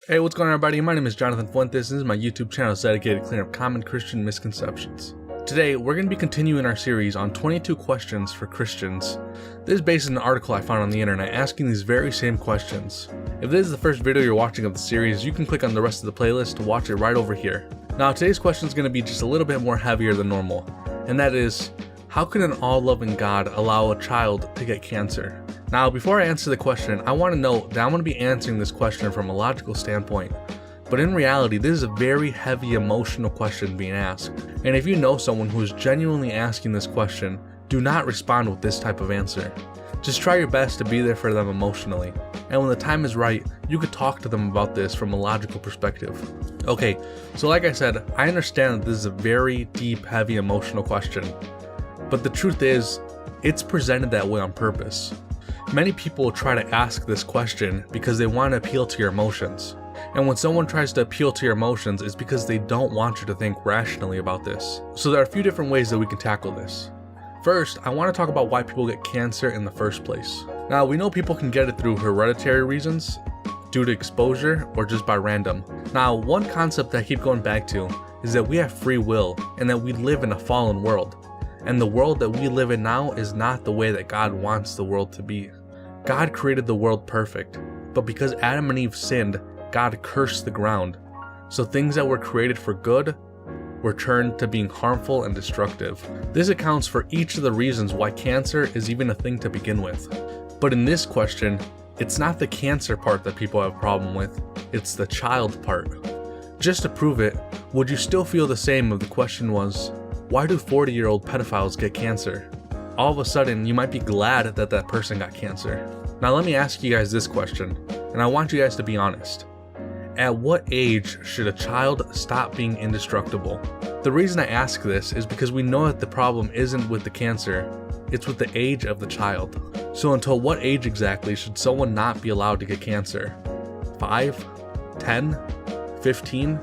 Hey, what's going on, everybody? My name is Jonathan Fuentes. This is my YouTube channel dedicated to clearing up common Christian misconceptions. Today, we're going to be continuing our series on 22 questions for Christians. This is based on an article I found on the internet asking these very same questions. If this is the first video you're watching of the series, you can click on the rest of the playlist to watch it right over here. Now, today's question is going to be just a little bit more heavier than normal, and that is, how can an all-loving God allow a child to get cancer? Now, before I answer the question, I want to note that I'm going to be answering this question from a logical standpoint. But in reality, this is a very heavy emotional question being asked. And if you know someone who is genuinely asking this question, do not respond with this type of answer. Just try your best to be there for them emotionally. And when the time is right, you could talk to them about this from a logical perspective. Okay, so like I said, I understand that this is a very deep, heavy emotional question. But the truth is, it's presented that way on purpose. Many people try to ask this question because they want to appeal to your emotions. And when someone tries to appeal to your emotions, it's because they don't want you to think rationally about this. So there are a few different ways that we can tackle this. First, I want to talk about why people get cancer in the first place. Now, we know people can get it through hereditary reasons, due to exposure, or just by random. Now, one concept that I keep going back to is that we have free will and that we live in a fallen world. And the world that we live in now is not the way that God wants the world to be. God created the world perfect, but because Adam and Eve sinned, God cursed the ground. So things that were created for good were turned to being harmful and destructive. This accounts for each of the reasons why cancer is even a thing to begin with. But in this question, it's not the cancer part that people have a problem with, it's the child part. Just to prove it, would you still feel the same if the question was, why do 40-year-old pedophiles get cancer? All of a sudden, you might be glad that that person got cancer. Now let me ask you guys this question, and I want you guys to be honest. At what age should a child stop being indestructible? The reason I ask this is because we know that the problem isn't with the cancer, it's with the age of the child. So until what age exactly should someone not be allowed to get cancer? 5? 10? 15?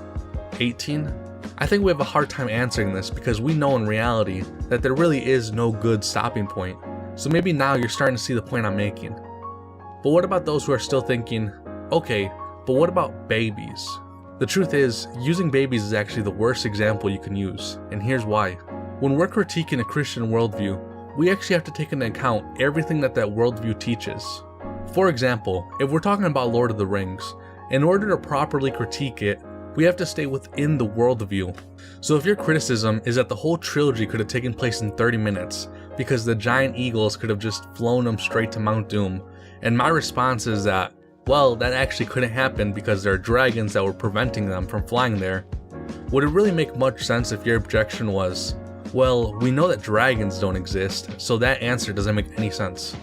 18? I think we have a hard time answering this because we know in reality that there really is no good stopping point. So maybe now you're starting to see the point I'm making. But what about those who are still thinking, okay, but what about babies? The truth is, using babies is actually the worst example you can use, and here's why. When we're critiquing a Christian worldview, we actually have to take into account everything that worldview teaches. For example, if we're talking about Lord of the Rings, in order to properly critique it, we have to stay within the worldview. So if your criticism is that the whole trilogy could have taken place in 30 minutes because the giant eagles could have just flown them straight to Mount Doom, and my response is that, well, that actually couldn't happen because there are dragons that were preventing them from flying there, would it really make much sense if your objection was, well, we know that dragons don't exist, so that answer doesn't make any sense?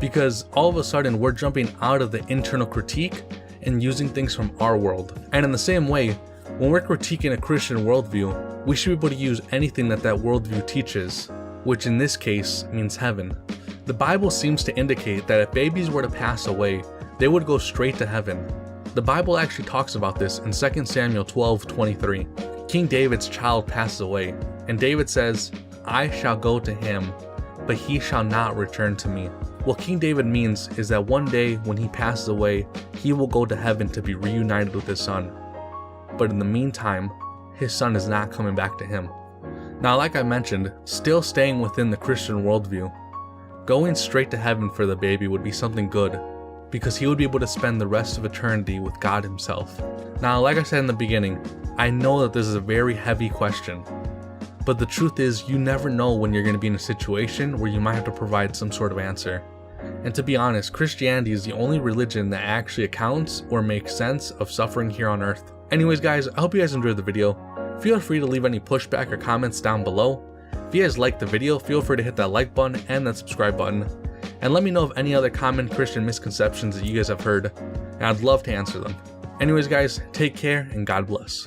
Because all of a sudden we're jumping out of the internal critique and using things from our world. And in the same way, when we're critiquing a Christian worldview, we should be able to use anything that worldview teaches, which in this case means heaven. The Bible seems to indicate that if babies were to pass away, they would go straight to heaven. The Bible actually talks about this in 2 Samuel 12:23. King David's child passes away, and David says, I shall go to him, but he shall not return to me. What King David means is that one day when he passes away, he will go to heaven to be reunited with his son. But in the meantime, his son is not coming back to him. Now, like I mentioned, still staying within the Christian worldview, going straight to heaven for the baby would be something good, because he would be able to spend the rest of eternity with God himself. Now, like I said in the beginning, I know that this is a very heavy question, but the truth is you never know when you're going to be in a situation where you might have to provide some sort of answer. And to be honest, Christianity is the only religion that actually accounts or makes sense of suffering here on earth. Anyways guys, I hope you guys enjoyed the video. Feel free to leave any pushback or comments down below. If you guys liked the video, feel free to hit that like button and that subscribe button. And let me know of any other common Christian misconceptions that you guys have heard, and I'd love to answer them. Anyways guys, take care and God bless.